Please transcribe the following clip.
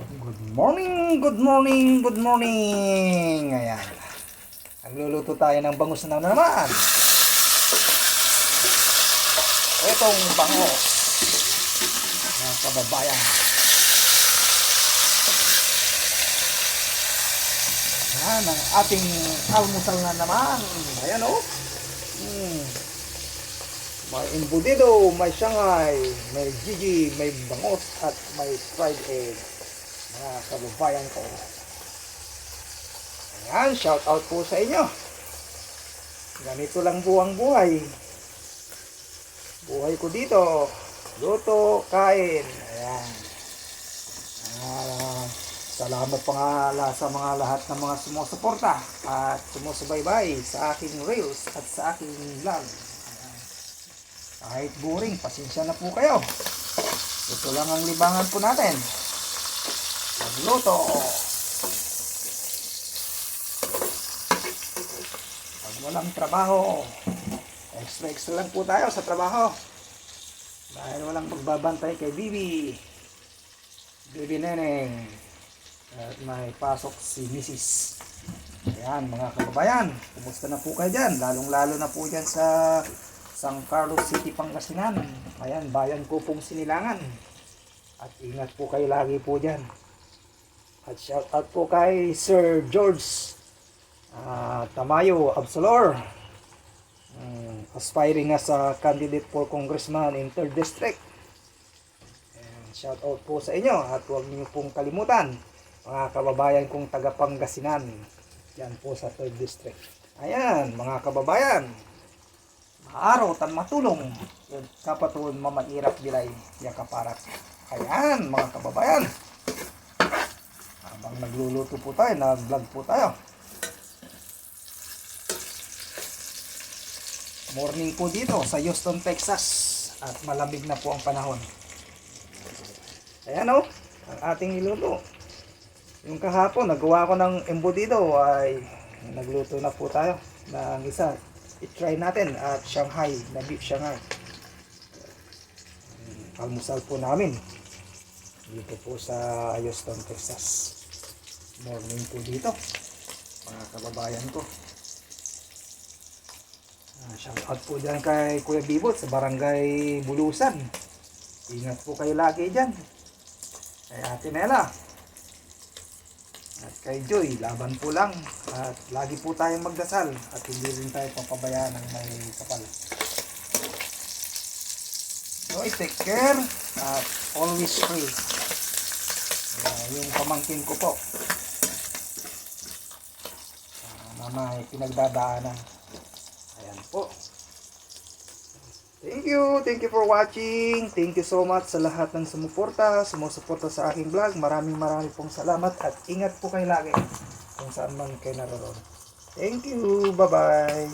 Good morning, good morning, good morning. Ayan. Nagluluto tayo ng bangus na naman. Itong bangus, mga kababayan. Ayan, ang ating almusal na naman. Ayan o. May embutido, may shanghai, may gigi, may bangus at may fried egg. Mga kababayan ko. Ayan, shout out po sa inyo. Ganito lang buwang buhay. Buhay ko dito. Luto, kain. Ayan. Salamat pa nga sa mga lahat ng mga sumusuporta at sumusubaybay sa aking reels at sa aking vlog. Ayan. Kahit boring, pasensya na po kayo. Ito lang ang libangan po natin. Magluto. Pag walang trabaho, extra lang po tayo sa trabaho. Dahil walang pagbabantay kay Bibi Neneng. At may pasok si Mrs. Ayan mga kababayan, kumusta na po kayo dyan? Lalong lalo na po dyan sa San Carlos City, Pangasinan. Ayan, bayan ko pong Sinilangan. At ingat po kayo lagi po dyan. At shout out po kay Sir George Tamayo Absolor, aspiring as a candidate for congressman in 3rd District. And shout out po sa inyo at huwag niyo pong kalimutan mga kababayan kong taga Pangasinan yan po sa 3rd District. Ayan mga kababayan, maaraw tan matulong kapatun mamairap bilay yakaparat. Ayan mga kababayan, habang nagluluto po tayo, nag-vlog po tayo. Morning po dito sa Houston, Texas at malamig na po ang panahon. Ayan o, ang ating niluto. Yung kahapon nagawa ko ng embutido ay nagluto na po tayo ng isa. I-try natin at Shanghai, na beef Shanghai. Almusal po namin dito po sa Houston, Texas. Morning po dito mga kababayan ko. Shout out po dyan kay Kuya Bibot sa Barangay Bulusan. Ingat po kayo lagi dyan. Kay Ate Nela at kay Joy, laban po lang. At lagi po tayong magdasal at hindi rin tayo papabayaan ng may kapal. So take care at always pray. Yung pamangkin ko po na may pinagdadaanan. Ayan po. Thank you for watching. Thank you so much sa lahat ng sumuporta sa aking vlog. Maraming pong salamat at ingat po kayo lagi kung saan man kayo naroon. Thank you. Bye-bye.